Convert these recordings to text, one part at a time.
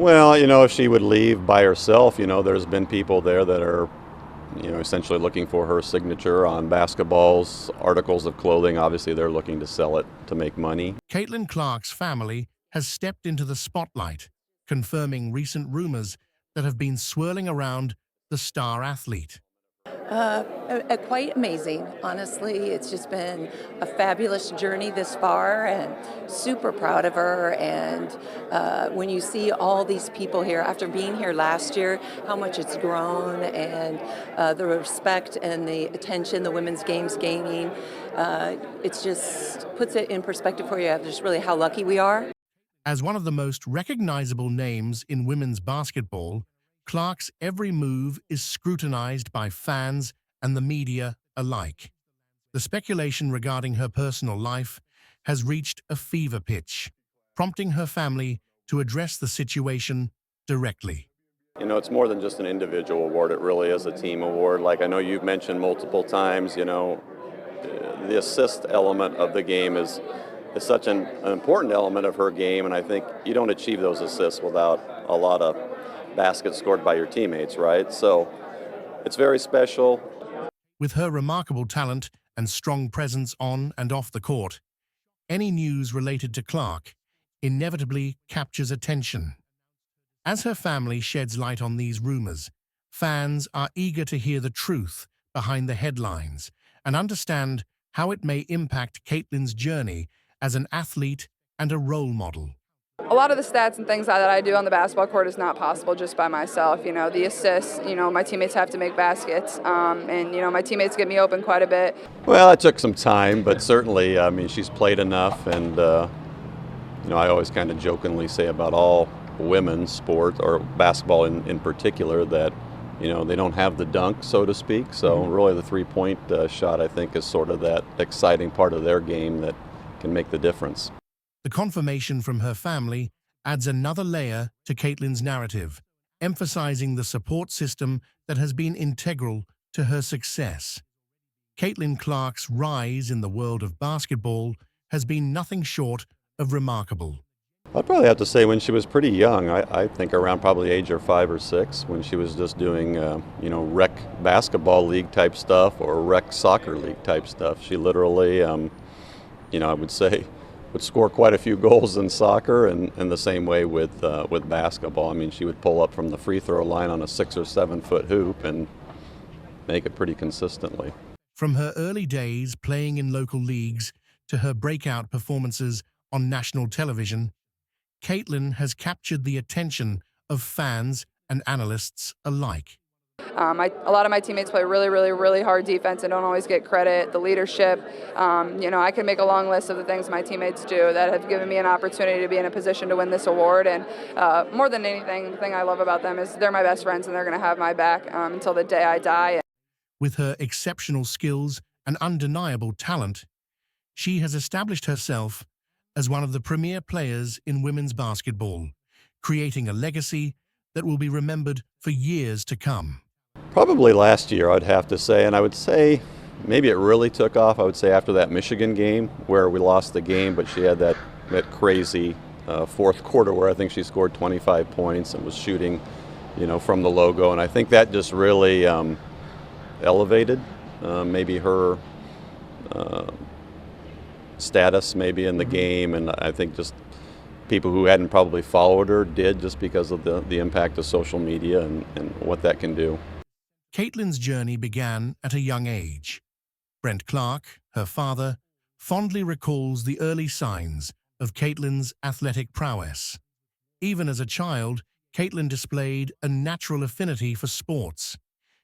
Well, if she would leave by herself, there's been people there that are, essentially looking for her signature on basketballs, articles of clothing. Obviously, they're looking to sell it to make money. Caitlin Clark's family has stepped into the spotlight, confirming recent rumors that have been swirling around the star athlete. Quite amazing, honestly. It's just been a fabulous journey this far, and super proud of her. And when you see all these people here, after being here last year, how much it's grown, and the respect and the attention the women's game's gaining, it just puts it in perspective for you of just really how lucky we are. As one of the most recognizable names in women's basketball, Clark's every move is scrutinized by fans and the media alike. The speculation regarding her personal life has reached a fever pitch, prompting her family to address the situation directly. It's more than just an individual award. It really is a team award. Like I know you've mentioned multiple times, the assist element of the game is such an important element of her game, and I think you don't achieve those assists without a lot of baskets scored by your teammates, right? So it's very special. With her remarkable talent and strong presence on and off the court, any news related to Clark inevitably captures attention. As her family sheds light on these rumors, fans are eager to hear the truth behind the headlines and understand how it may impact Caitlin's journey as an athlete and a role model. A lot of the stats and things that I do on the basketball court is not possible just by myself. The assists, my teammates have to make baskets, and my teammates get me open quite a bit. Well, it took some time, but certainly, she's played enough, and I always kind of jokingly say about all women's sport, or basketball in particular, that they don't have the dunk, so to speak. So really the three-point shot, I think, is sort of that exciting part of their game that can make the difference. The confirmation from her family adds another layer to Caitlin's narrative, emphasizing the support system that has been integral to her success. Caitlin Clark's rise in the world of basketball has been nothing short of remarkable. I'd probably have to say when she was pretty young, I think around probably age of 5 or 6, when she was just doing, rec basketball league type stuff or rec soccer league type stuff. She literally, I would say, would score quite a few goals in soccer, and the same way with basketball. I mean, she would pull up from the free throw line on a 6 or 7 foot hoop and make it pretty consistently. From her early days playing in local leagues to her breakout performances on national television, Caitlin has captured the attention of fans and analysts alike. A lot of my teammates play really, really, really hard defense and don't always get credit. The leadership, I can make a long list of the things my teammates do that have given me an opportunity to be in a position to win this award. And more than anything, the thing I love about them is they're my best friends and they're going to have my back until the day I die. With her exceptional skills and undeniable talent, she has established herself as one of the premier players in women's basketball, creating a legacy that will be remembered for years to come. Probably last year, I'd have to say, and I would say maybe it really took off, I would say, after that Michigan game where we lost the game, but she had that crazy fourth quarter where I think she scored 25 points and was shooting, from the logo, and I think that just really elevated maybe her status maybe in the game, and I think just people who hadn't probably followed her did, just because of the impact of social media and what that can do. Caitlin's journey began at a young age. Brent Clark, her father, fondly recalls the early signs of Caitlin's athletic prowess. Even as a child, Caitlin displayed a natural affinity for sports.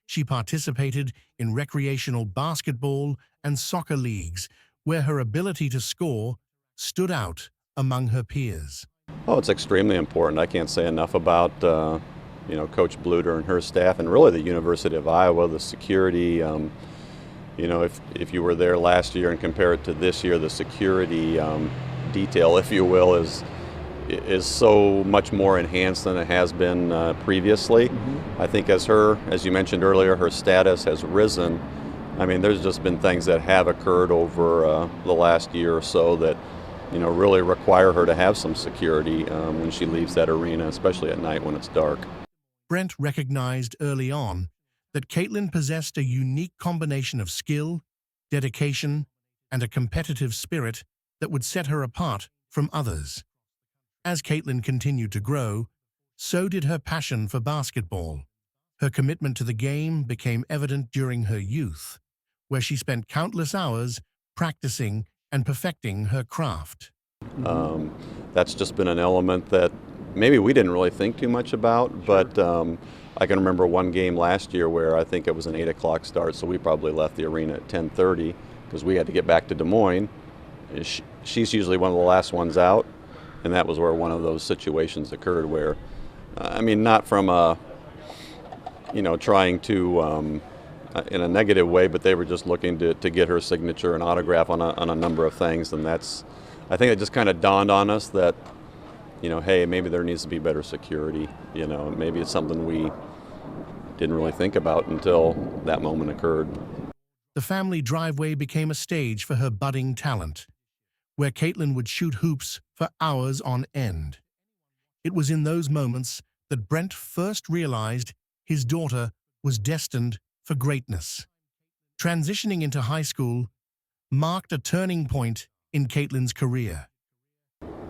She participated in recreational basketball and soccer leagues, where her ability to score stood out among her peers. Oh, it's extremely important. I can't say enough about Coach Bluter and her staff, and really the University of Iowa, the security. If you were there last year and compare it to this year, the security detail, if you will, is so much more enhanced than it has been previously. I think as you mentioned earlier, her status has risen. I mean, there's just been things that have occurred over the last year or so that really require her to have some security when she leaves that arena, especially at night when it's dark. Brent recognized early on that Caitlin possessed a unique combination of skill, dedication, and a competitive spirit that would set her apart from others. As Caitlin continued to grow, so did her passion for basketball. Her commitment to the game became evident during her youth, where she spent countless hours practicing and perfecting her craft. That's just been an element that maybe we didn't really think too much about, but I can remember one game last year where I think it was an 8 o'clock start, so we probably left the arena at 10:30 because we had to get back to Des Moines. She's usually one of the last ones out, and that was where one of those situations occurred where, not from a, trying to, in a negative way, but they were just looking to get her signature and autograph on a number of things, and I think it just kind of dawned on us that, hey, maybe there needs to be better security, maybe it's something we didn't really think about until that moment occurred. The family driveway became a stage for her budding talent, where Caitlin would shoot hoops for hours on end. It was in those moments that Brent first realized his daughter was destined for greatness. Transitioning into high school marked a turning point in Caitlin's career.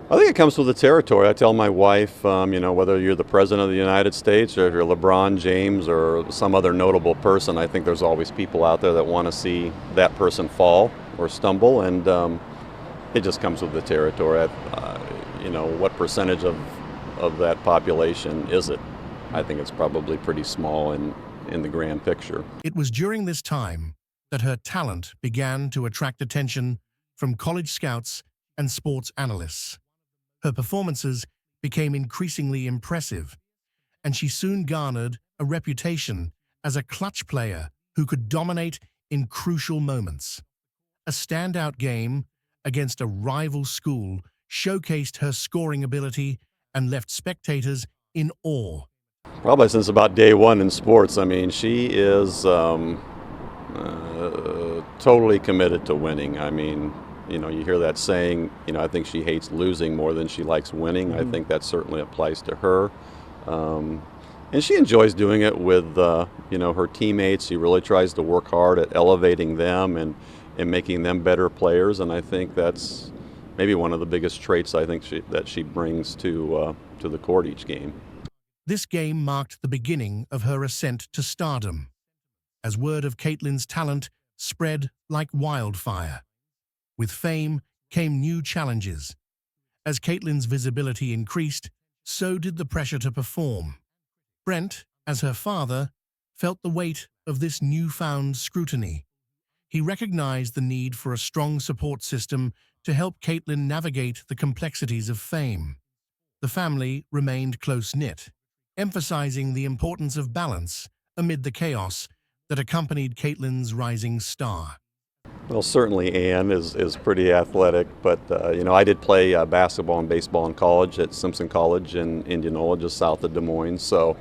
I think it comes with the territory. I tell my wife, whether you're the President of the United States or if you're LeBron James or some other notable person, I think there's always people out there that want to see that person fall or stumble, and it just comes with the territory. What percentage of that population is it? I think it's probably pretty small in the grand picture. It was during this time that her talent began to attract attention from college scouts and sports analysts. Her performances became increasingly impressive, and she soon garnered a reputation as a clutch player who could dominate in crucial moments. A standout game against a rival school showcased her scoring ability and left spectators in awe. Probably since about day one in sports. She is totally committed to winning. You hear that saying, I think she hates losing more than she likes winning. I think that certainly applies to her. And she enjoys doing it with, her teammates. She really tries to work hard at elevating them and making them better players. And I think that's maybe one of the biggest traits I think that she brings to the court each game. This game marked the beginning of her ascent to stardom, as word of Caitlin's talent spread like wildfire. With fame came new challenges. As Caitlin's visibility increased, so did the pressure to perform. Brent, as her father, felt the weight of this newfound scrutiny. He recognized the need for a strong support system to help Caitlin navigate the complexities of fame. The family remained close-knit, emphasizing the importance of balance amid the chaos that accompanied Caitlin's rising star. Well, certainly Ann is pretty athletic, but I did play basketball and baseball in college at Simpson College in Indianola, just south of Des Moines. So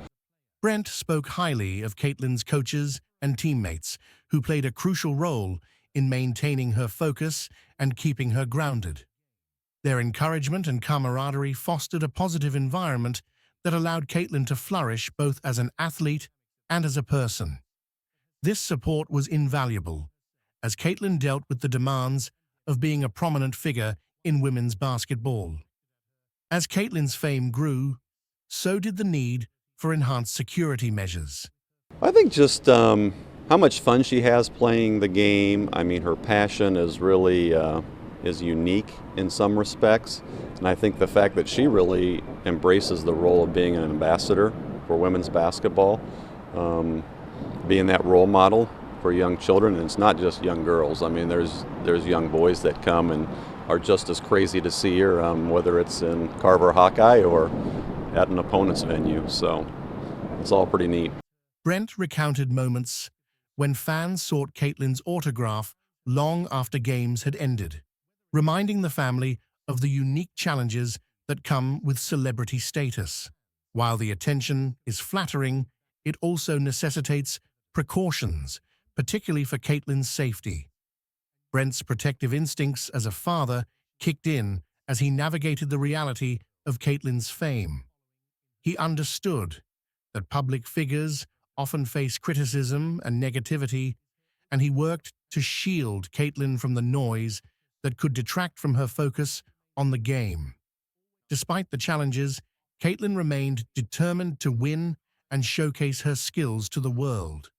Brent spoke highly of Caitlin's coaches and teammates, who played a crucial role in maintaining her focus and keeping her grounded. Their encouragement and camaraderie fostered a positive environment that allowed Caitlin to flourish both as an athlete and as a person. This support was invaluable, as Caitlin dealt with the demands of being a prominent figure in women's basketball. As Caitlin's fame grew, so did the need for enhanced security measures. I think just how much fun she has playing the game. Her passion is really is unique in some respects, and I think the fact that she really embraces the role of being an ambassador for women's basketball, being that role model for young children, and it's not just young girls. There's young boys that come and are just as crazy to see her, whether it's in Carver Hawkeye or at an opponent's venue. So it's all pretty neat. Brent recounted moments when fans sought Caitlin's autograph long after games had ended, reminding the family of the unique challenges that come with celebrity status. While the attention is flattering, it also necessitates precautions, particularly for Caitlin's safety. Brent's protective instincts as a father kicked in as he navigated the reality of Caitlin's fame. He understood that public figures often face criticism and negativity, and he worked to shield Caitlin from the noise that could detract from her focus on the game. Despite the challenges, Caitlin remained determined to win and showcase her skills to the world.